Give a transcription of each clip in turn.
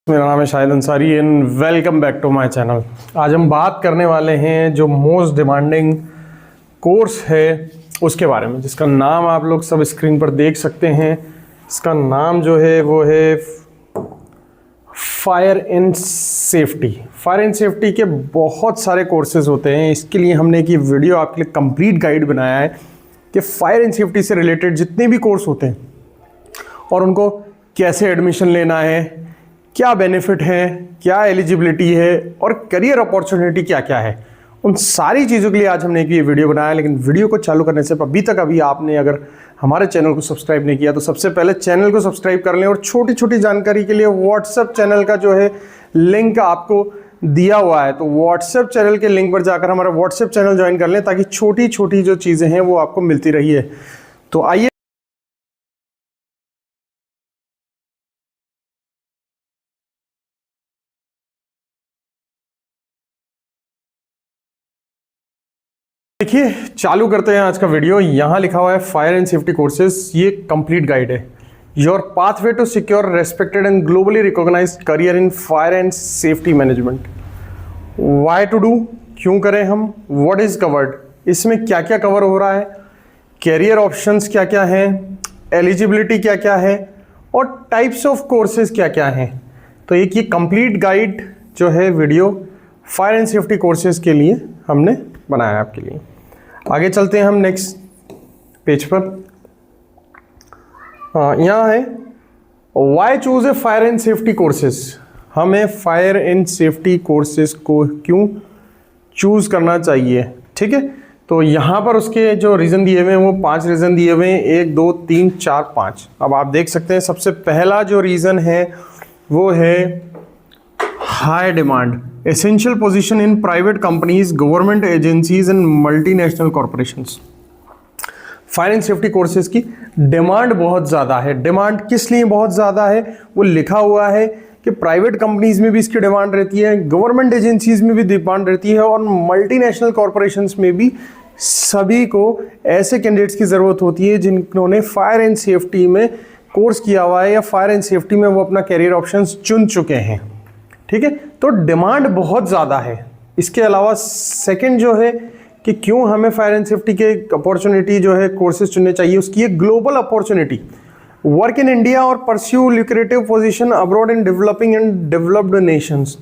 मेरा नाम है Shahid Ansari and welcome back to my channel. आज हम बात करने वाले हैं जो मोस्ट डिमांडिंग कोर्स है उसके बारे में, जिसका नाम आप लोग सब स्क्रीन पर देख सकते हैं। इसका नाम जो है वो है fire and safety. Fire and safety के बहुत सारे कोर्सेज होते हैं, इसके लिए हमने एक वीडियो आपके लिए कंप्लीट गाइड बनाया है कि फायर एंड सेफ्टी से रिलेटेड जितने भी कोर्स होते हैं और उनको कैसे एडमिशन लेना है, क्या बेनिफिट है, क्या एलिजिबिलिटी है और करियर अपॉर्चुनिटी क्या क्या है, उन सारी चीज़ों के लिए आज हमने एक ये वीडियो बनाया। लेकिन वीडियो को चालू करने से अभी आपने अगर हमारे चैनल को सब्सक्राइब नहीं किया तो सबसे पहले चैनल को सब्सक्राइब कर लें और छोटी छोटी जानकारी के लिए व्हाट्सएप चैनल का जो है लिंक आपको दिया हुआ है, तो व्हाट्सएप चैनल के लिंक पर जाकर हमारा व्हाट्सएप चैनल ज्वाइन कर लें ताकि छोटी छोटी जो चीज़ें हैं वो आपको मिलती रही है। तो आइए देखिए, चालू करते हैं आज का वीडियो। यहाँ लिखा हुआ है फायर एंड सेफ्टी कोर्सेज, ये कंप्लीट गाइड है। Your pathway to secure respected and globally recognised career in fire and safety management. Why to do, क्यों करें हम, व्हाट इज कवर्ड, इसमें क्या क्या कवर हो रहा है, कैरियर ऑप्शंस क्या क्या हैं, एलिजिबिलिटी क्या क्या है और टाइप्स ऑफ कोर्सेज क्या क्या हैं। तो एक ये कंप्लीट गाइड जो है video fire and safety courses के लिए हमने बनाया है आपके लिए। आगे चलते हैं हम नेक्स्ट पेज पर। यहाँ है why choose a fire and safety courses. हमें फायर एंड सेफ्टी कोर्सेज को क्यों चूज करना चाहिए, ठीक है। तो यहाँ पर उसके जो रीज़न दिए हुए हैं वो 5 रीज़न दिए हुए हैं, 1 2 3 4 5। अब आप देख सकते हैं सबसे पहला जो रीज़न है वो है high demand, essential position in private companies, government agencies and multinational corporations. Fire and safety courses की डिमांड बहुत ज़्यादा है। डिमांड किस लिए बहुत ज़्यादा है, वो लिखा हुआ है कि प्राइवेट कंपनीज में भी इसकी डिमांड रहती है, गवर्नमेंट एजेंसीज में भी डिमांड रहती है और मल्टीनेशनल कॉरपोरेशंस में भी। सभी को ऐसे कैंडिडेट्स की ज़रूरत होती है जिन्होंने फायर एंड सेफ्टी में कोर्स किया हुआ है या फायर एंड सेफ्टी में वो अपना कैरियर ऑप्शंस चुन चुके हैं, ठीक है। तो डिमांड बहुत ज़्यादा है। इसके अलावा सेकंड जो है कि क्यों हमें फायर एंड सेफ्टी के अपॉर्चुनिटी जो है कोर्सेज चुनने चाहिए, उसकी एक global opportunity, work in India और pursue lucrative position abroad in developing and developed nations.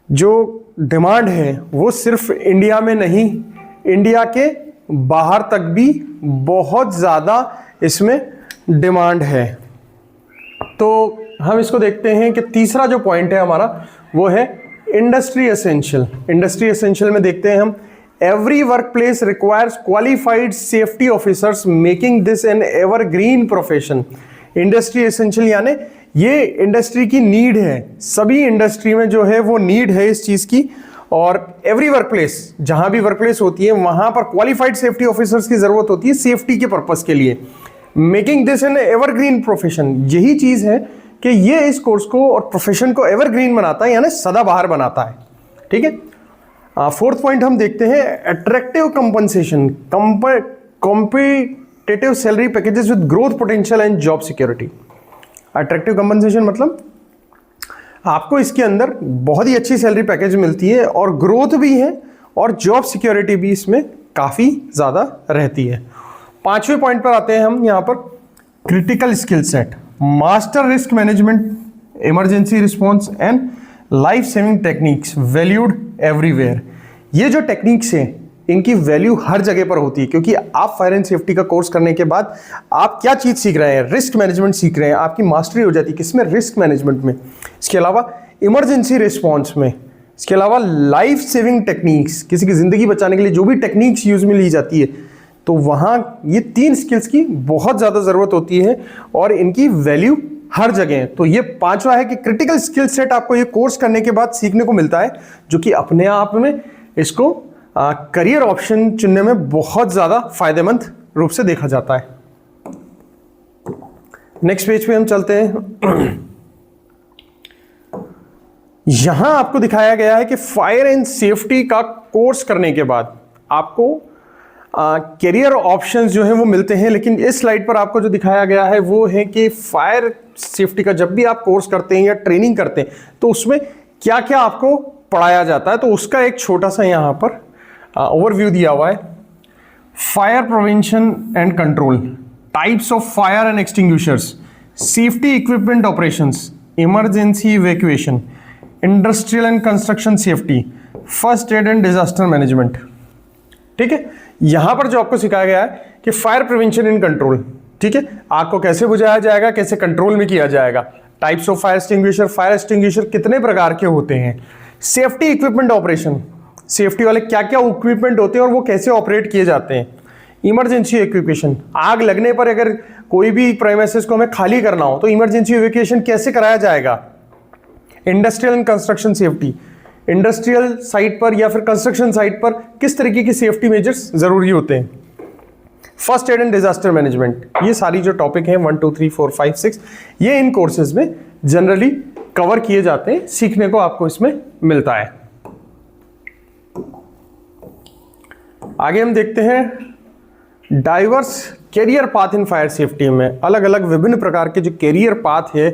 जो डिमांड है वो सिर्फ इंडिया में नहीं, इंडिया के बाहर तक भी बहुत ज़्यादा इसमें डिमांड है। तो हम इसको देखते हैं कि तीसरा जो पॉइंट है हमारा वो है इंडस्ट्री एसेंशियल। इंडस्ट्री एसेंशियल में देखते हैं हम every work place requires qualified safety officers making this N evergreen profession. Industry essential यानी ये इंडस्ट्री की नीड है, सभी इंडस्ट्री में जो है वो नीड है इस चीज़ की। और एवरी वर्क प्लेस, जहाँ भी वर्क प्लेस होती है वहाँ पर क्वालिफाइड सेफ्टी ऑफिसर्स की ज़रूरत होती है सेफ्टी के पर्पज़ के लिए। Making this N evergreen profession, यही चीज़ है कि ये इस कोर्स को और प्रोफेशन को एवरग्रीन बनाता है यानी सदाबहार बनाता है, ठीक है। फोर्थ पॉइंट हम देखते हैं attractive compensation, competitive salary packages with growth potential and job security. Attractive compensation मतलब आपको इसके अंदर बहुत ही अच्छी सैलरी पैकेज मिलती है और ग्रोथ भी है और जॉब सिक्योरिटी भी इसमें काफ़ी ज़्यादा रहती है। 5वें पॉइंट पर आते हैं हम यहाँ पर, critical skill set, master risk management, emergency response and life saving techniques valued everywhere. ये जो टेक्निक्स हैं इनकी वैल्यू हर जगह पर होती है, क्योंकि आप फायर एंड सेफ्टी का कोर्स करने के बाद आप क्या चीज़ सीख रहे हैं, रिस्क मैनेजमेंट सीख रहे हैं, आपकी मास्टरी हो जाती है किसमें, रिस्क मैनेजमेंट में। इसके अलावा इमरजेंसी रिस्पॉन्स में, इसके अलावा लाइफ सेविंग टेक्निक्स, किसी की ज़िंदगी बचाने के लिए जो भी टेक्निक्स यूज में ली जाती है, तो वहाँ ये 3 स्किल्स की बहुत ज़्यादा ज़रूरत होती है और इनकी वैल्यू हर जगह है। तो ये 5वां है कि क्रिटिकल स्किल सेट आपको ये कोर्स करने के बाद सीखने को मिलता है, जो कि अपने आप में इसको करियर ऑप्शन चुनने में बहुत ज़्यादा फायदेमंद रूप से देखा जाता है। नेक्स्ट पेज पे हम चलते हैं। यहां आपको दिखाया गया है कि फायर एंड सेफ्टी का कोर्स करने के बाद आपको कैरियर ऑप्शंस जो है वो मिलते हैं, लेकिन इस स्लाइड पर आपको जो दिखाया गया है वो है कि फायर सेफ्टी का जब भी आप कोर्स करते हैं या ट्रेनिंग करते हैं तो उसमें क्या क्या आपको पढ़ाया जाता है। तो उसका एक छोटा सा यहाँ पर ओवरव्यू दिया हुआ है। Fire prevention and control, types of fire and extinguishers, safety equipment operations, emergency evacuation, industrial and construction safety, first aid and disaster management. ठीक है, यहां पर जो आपको सिखाया गया है कि फायर प्रिवेंशन एंड कंट्रोल, ठीक है, आग को कैसे बुझाया जाएगा, कैसे कंट्रोल में किया जाएगा, types of fire extinguisher, fire extinguisher कितने प्रकार के होते हैं, सेफ्टी इक्विपमेंट ऑपरेशन, सेफ्टी वाले क्या क्या इक्विपमेंट होते हैं और वो कैसे ऑपरेट किए जाते हैं, इमरजेंसी इवैक्यूएशन, आग लगने पर अगर कोई भी प्रेमिसेस को हमें खाली करना हो तो इमरजेंसी इवैक्यूएशन कैसे कराया जाएगा, industrial and construction safety, industrial site पर या फिर कंस्ट्रक्शन साइट पर किस तरीके की सेफ्टी मेजर्स जरूरी होते हैं, first aid and disaster management. ये सारी जो टॉपिक हैं 1 2 3 4 5 6 ये इन कोर्सेज में जनरली कवर किए जाते हैं, सीखने को आपको इसमें मिलता है। आगे हम देखते हैं diverse career path in fire safety में। अलग अलग विभिन्न प्रकार के जो कैरियर पाथ है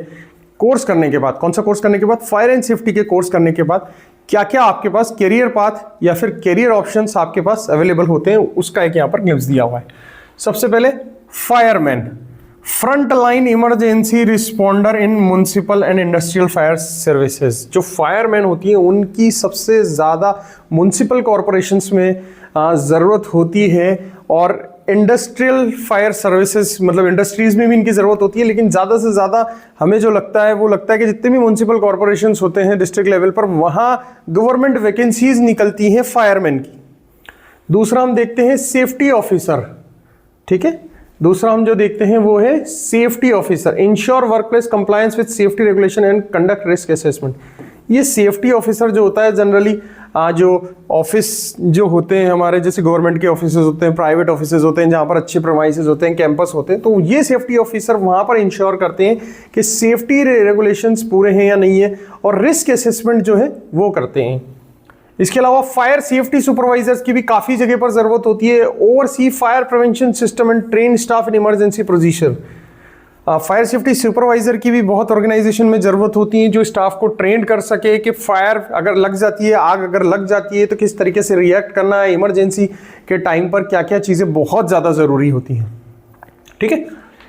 कोर्स करने के बाद, कौन सा कोर्स करने के बाद, फायर एंड सेफ्टी के कोर्स करने के बाद क्या क्या आपके पास कैरियर पाथ या फिर कैरियर ऑप्शंस आपके पास अवेलेबल होते हैं, उसका एक यहाँ पर ग्लिम्स दिया हुआ है। सबसे पहले fireman, front line emergency responder in municipal and industrial fire services. जो फायरमैन होती है उनकी सबसे ज़्यादा म्युनिसिपल कॉरपोरेशंस में ज़रूरत होती है और इंडस्ट्रियल फायर सर्विसेज मतलब इंडस्ट्रीज में भी इनकी ज़रूरत होती है, लेकिन ज़्यादा से ज़्यादा हमें जो लगता है वो लगता है कि जितने भी म्युनिसिपल कॉरपोरेशंस होते हैं डिस्ट्रिक्ट लेवल पर वहाँ गवर्नमेंट वैकेंसीज निकलती हैं फायरमैन की। दूसरा हम देखते हैं सेफ्टी ऑफिसर, ठीक है, दूसरा हम जो देखते हैं वो है safety officer, ensure workplace compliance with safety regulation and conduct risk assessment. ये सेफ्टी ऑफिसर जो होता है जनरली जो ऑफिस जो होते हैं हमारे, जैसे गवर्नमेंट के ऑफिस होते हैं, प्राइवेट ऑफिस होते हैं जहाँ पर अच्छे प्रेमाइसेस होते हैं, कैंपस होते हैं, तो ये सेफ्टी ऑफिसर वहाँ पर इंश्योर करते हैं कि सेफ्टी रेगुलेशंस पूरे हैं या नहीं है और रिस्क असेसमेंट जो है वो करते हैं। इसके अलावा फायर सेफ्टी सुपरवाइजर्स की भी काफ़ी जगह पर ज़रूरत होती है, oversee fire prevention system and train staff in emergency procedure. Fire safety supervisor की भी बहुत ऑर्गेनाइजेशन में ज़रूरत होती है जो स्टाफ को ट्रेन कर सके कि फायर अगर लग जाती है, आग अगर लग जाती है तो किस तरीके से रिएक्ट करना है, इमरजेंसी के टाइम पर क्या क्या चीज़ें बहुत ज़्यादा ज़रूरी होती हैं। ठीक है,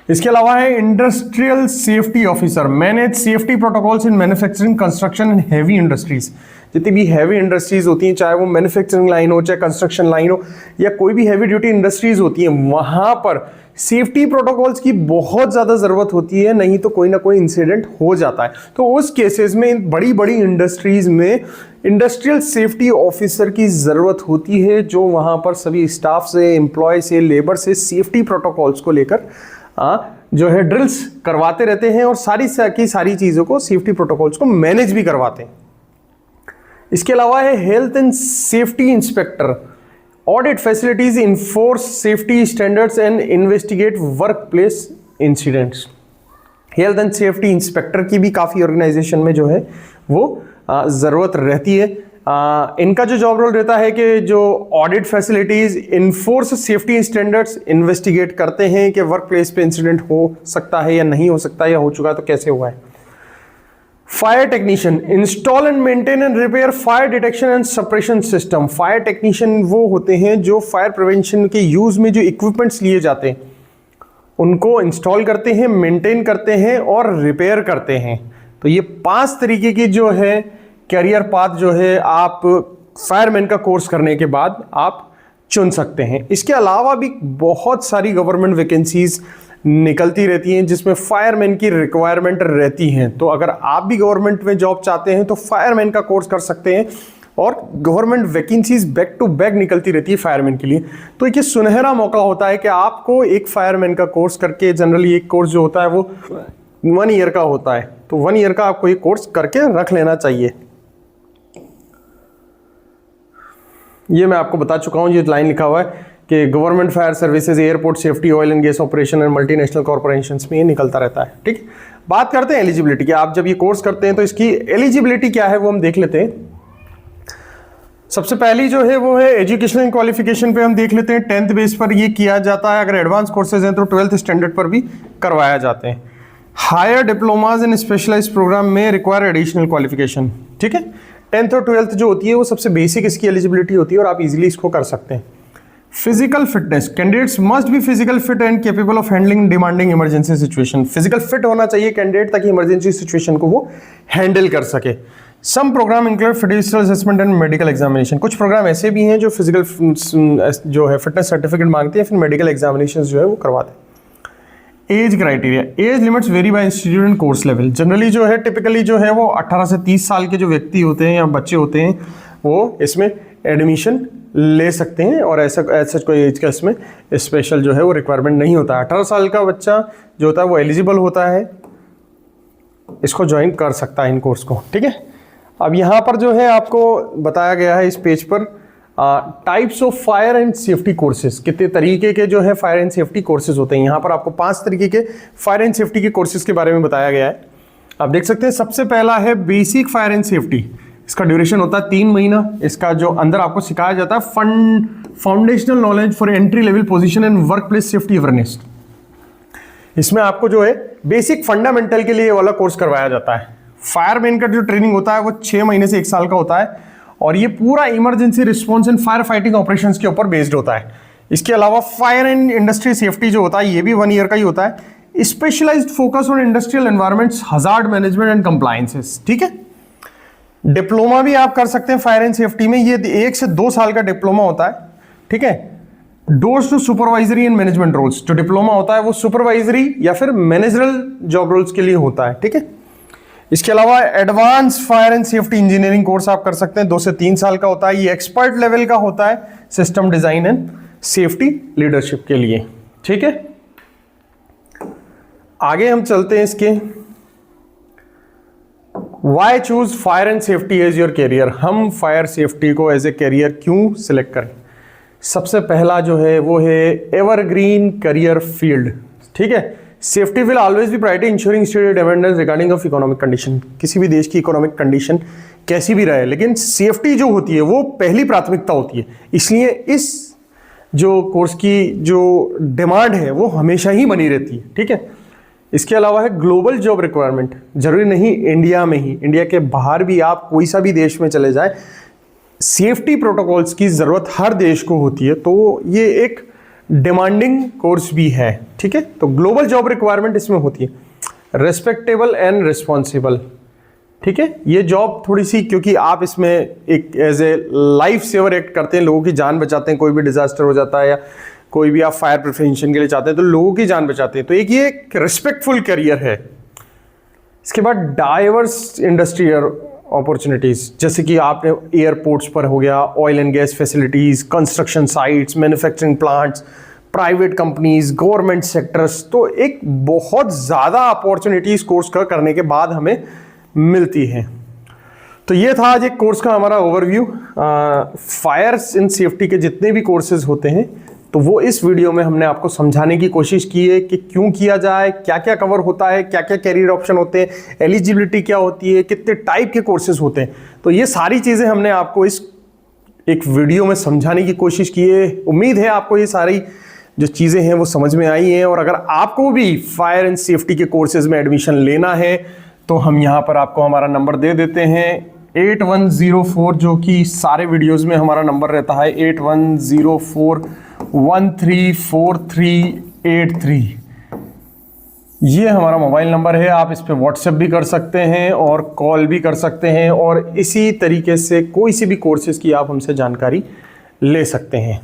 इसके अलावा है industrial safety officer, manage safety protocols in manufacturing construction and heavy industries. जितनी भी हैवी इंडस्ट्रीज होती हैं, चाहे वो मैन्युफैक्चरिंग लाइन हो, चाहे कंस्ट्रक्शन लाइन हो, या कोई भी हैवी ड्यूटी इंडस्ट्रीज होती हैं, वहां पर सेफ्टी प्रोटोकॉल्स की बहुत ज़्यादा ज़रूरत होती है, नहीं तो कोई ना कोई इंसिडेंट हो जाता है। तो उस केसेस में बड़ी बड़ी इंडस्ट्रीज में इंडस्ट्रियल सेफ्टी ऑफिसर की ज़रूरत होती है जो वहाँ पर सभी स्टाफ से, एम्प्लॉय से, लेबर से सेफ्टी प्रोटोकॉल्स को लेकर जो है ड्रिल्स करवाते रहते हैं और सारी की सारी चीज़ों को, सेफ्टी प्रोटोकॉल्स को मैनेज भी करवाते हैं। इसके अलावा है health and safety inspector, audit facilities, enforce safety standards and investigate work place incidents. Health and safety inspector की भी काफ़ी ऑर्गेनाइजेशन में जो है वो ज़रूरत रहती है। इनका जो जॉब रोल रहता है कि जो audit facilities, enforce safety standards, investigate करते हैं कि वर्क प्लेस पे इंसिडेंट हो सकता है या नहीं हो सकता, या हो चुका है तो कैसे हुआ है। Fire technician, install and maintain and repair fire detection and suppression system. Fire technician वो होते हैं जो फायर प्रिवेंशन के यूज में जो इक्विपमेंट्स लिए जाते हैं उनको इंस्टॉल करते हैं, मेंटेन करते हैं और रिपेयर करते हैं। तो ये 5 तरीके की जो है कैरियर पाथ जो है आप फायरमैन का कोर्स करने के बाद आप चुन सकते हैं। इसके अलावा भी बहुत सारी गवर्नमेंट वैकेंसीज निकलती रहती हैं जिसमें फायरमैन की रिक्वायरमेंट रहती हैं। तो अगर आप भी गवर्नमेंट में जॉब चाहते हैं तो फायरमैन का कोर्स कर सकते हैं और government vacancies back to back निकलती रहती है फायरमैन के लिए। तो एक सुनहरा मौका होता है कि आपको एक फायरमैन का कोर्स करके, जनरली एक कोर्स जो होता है वो 1 ईयर का होता है, तो 1 ईयर का आपको ये कोर्स करके रख लेना चाहिए। ये मैं आपको बता चुका हूँ, ये लाइन लिखा हुआ है कि government fire services, airport safety, oil and gas operation and multinational corporations में ये निकलता रहता है। ठीक, बात करते हैं एलिजिबिलिटी की। आप जब ये कोर्स करते हैं तो इसकी एलिजिबिलिटी क्या है वो हम देख लेते हैं। सबसे पहली जो है वो है एजुकेशनल क्वालिफिकेशन पे हम देख लेते हैं। 10th बेस पर ये किया जाता है, अगर एडवांस कोर्सेज हैं तो 12th स्टैंडर्ड पर भी करवाया जाते हैं। हायर डिप्लोमाज इन स्पेशलाइज्ड प्रोग्राम में रिक्वायर एडिशनल क्वालिफिकेशन, ठीक है। 10th और 12th जो होती है वो सबसे बेसिक इसकी एलिजिबिलिटी होती है और आप इजीली इसको कर सकते हैं। Physical fitness, candidates must be physical fit and capable of handling demanding emergency situation. Physical fit होना चाहिए कैंडिडेट ताकि इमरजेंसी सिचुएशन को वो हैंडल कर सके। Some program include physical assessment and medical examination. कुछ प्रोग्राम ऐसे भी हैं जो फिजिकल जो है फिटनेस सर्टिफिकेट मांगते हैं, फिर मेडिकल एग्जामिनेशन जो है वो करवाते हैं। Age criteria, as limits very bye institute and course level. Generally जो है टिपिकली जो है वो 18 से 30 साल के जो व्यक्ति होते हैं या बच्चे होते हैं वो इसमें एडमिशन ले सकते हैं और ऐसा कोई एज का इसमें स्पेशल जो है वो रिक्वायरमेंट नहीं होता है। 18 साल का बच्चा जो होता है वो एलिजिबल होता है, इसको ज्वाइन कर सकता है इन कोर्स को, ठीक है। अब यहाँ पर जो है आपको बताया गया है इस पेज पर types of fire and safety courses, कितने तरीके के जो है फायर एंड सेफ्टी कोर्सेज होते हैं। यहाँ पर आपको 5 तरीके के फायर एंड सेफ्टी के कोर्सेज के बारे में बताया गया है। आप देख सकते हैं सबसे पहला है बेसिक फायर एंड सेफ्टी। इसका ड्यूरेशन होता है 3 महीना। इसका जो अंदर आपको सिखाया जाता है foundational knowledge for entry level position and work place safety awareness. इसमें आपको जो है बेसिक फंडामेंटल के लिए वाला कोर्स करवाया जाता है। फायरमैन का जो ट्रेनिंग होता है वो 6 महीने से 1 साल का होता है और ये पूरा emergency response and fire fighting operations के ऊपर बेस्ड होता है। इसके अलावा फायर एंड इंडस्ट्री सेफ्टी जो होता है ये भी 1 ईयर का ही होता है। Specialised focus on industrial environments, hazard management and compliances, ठीक है। डिप्लोमा भी आप कर सकते हैं फायर एंड सेफ्टी में, ये 1 से 2 साल का डिप्लोमा होता है, ठीक है। Doors to supervisory and management roles, जो डिप्लोमा होता है वो सुपरवाइजरी या फिर मैनेजरल जॉब रोल्स के लिए होता है, ठीक है। इसके अलावा advance fire and safety engineering course आप कर सकते हैं, 2 से 3 साल का होता है। ये एक्सपर्ट लेवल का होता है system design and safety leadership के लिए, ठीक है। आगे हम चलते हैं इसके why choose fire and safety as your career. हम फायर सेफ्टी को एज ए कैरियर क्यों सिलेक्ट करें? सबसे पहला जो है वो है एवरग्रीन करियर फील्ड, ठीक है। Safety will always be priority ensuring state awareness regarding of economic condition. किसी भी देश की इकोनॉमिक कंडीशन कैसी भी रहे, लेकिन सेफ्टी जो होती है वो पहली प्राथमिकता होती है। इसलिए इस जो कोर्स की जो डिमांड है वो हमेशा ही बनी रहती है, ठीक है। इसके अलावा है ग्लोबल जॉब रिक्वायरमेंट। जरूरी नहीं इंडिया में ही, इंडिया के बाहर भी आप कोई सा भी देश में चले जाए, सेफ्टी प्रोटोकॉल्स की जरूरत हर देश को होती है, तो ये एक डिमांडिंग कोर्स भी है, ठीक है। तो ग्लोबल जॉब रिक्वायरमेंट इसमें होती है। रिस्पेक्टेबल एंड रिस्पॉन्सिबल, ठीक है। ये जॉब थोड़ी सी, क्योंकि आप इसमें एक as a life saver act करते हैं, लोगों की जान बचाते हैं, कोई भी डिजास्टर हो जाता है या कोई भी आप फायर प्रिवेंशन के लिए चाहते हैं तो लोगों की जान बचाते हैं, तो एक ये रिस्पेक्टफुल करियर है। इसके बाद डाइवर्स इंडस्ट्री अपॉर्चुनिटीज, जैसे कि आपने एयरपोर्ट्स पर हो गया, oil and gas facilities, construction sites, manufacturing plants, private companies, government sectors, तो एक बहुत ज़्यादा अपॉर्चुनिटीज कोर्स करने के बाद हमें मिलती हैं। तो ये था आज एक कोर्स का हमारा ओवरव्यू। फायर इन सेफ्टी के जितने भी कोर्सेज होते हैं तो वो इस वीडियो में हमने आपको समझाने की कोशिश की है कि क्यों किया जाए, क्या क्या कवर होता है, क्या क्या कैरियर ऑप्शन होते हैं, एलिजिबिलिटी क्या होती है, कितने टाइप के कोर्सेज होते हैं। तो ये सारी चीज़ें हमने आपको इस एक वीडियो में समझाने की कोशिश की है। उम्मीद है आपको ये सारी जो चीज़ें हैं वो समझ में आई हैं। और अगर आपको भी फायर एंड सेफ्टी के कोर्सेज में एडमिशन लेना है तो हम यहाँ पर आपको हमारा नंबर दे देते हैं 8104, जो कि सारे वीडियोज़ में हमारा नंबर रहता है 8104134383। ये हमारा मोबाइल नंबर है। आप इस पे व्हाट्सएप भी कर सकते हैं और कॉल भी कर सकते हैं, और इसी तरीके से कोई सी भी कोर्सेज की आप हमसे जानकारी ले सकते हैं।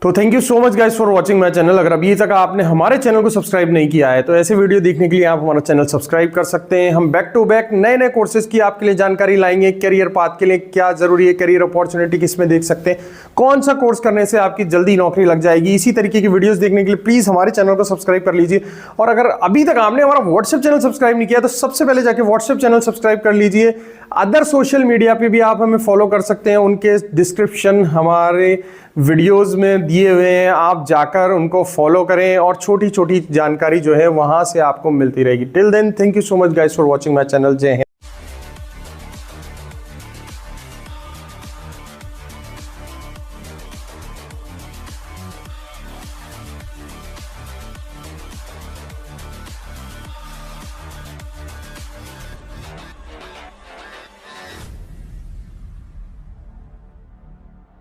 तो thank you so much guys for watching my channel. अगर अभी तक आपने हमारे चैनल को सब्सक्राइब नहीं किया है तो ऐसे वीडियो देखने के लिए आप हमारा चैनल सब्सक्राइब कर सकते हैं। हम बैक टू बैक नए नए कोर्सेज की आपके लिए जानकारी लाएंगे। करियर पाथ के लिए क्या जरूरी है, करियर अपॉर्चुनिटी किसमें देख सकते हैं, कौन सा कोर्स करने से आपकी जल्दी नौकरी लग जाएगी, इसी तरीके की वीडियोस देखने के लिए प्लीज हमारे चैनल को सब्सक्राइब कर लीजिए। और अगर अभी तक आपने हमारा व्हाट्सएप चैनल सब्सक्राइब नहीं किया तो सबसे पहले जाके व्हाट्सएप चैनल सब्सक्राइब कर लीजिए। अदर सोशल मीडिया पे भी आप हमें फॉलो कर सकते हैं, उनके डिस्क्रिप्शन हमारे वीडियोस में दिए हुए हैं, आप जाकर उनको फॉलो करें और छोटी छोटी जानकारी जो है वहां से आपको मिलती रहेगी। Till then thank you so much guys for watching my channel. जय हिंद।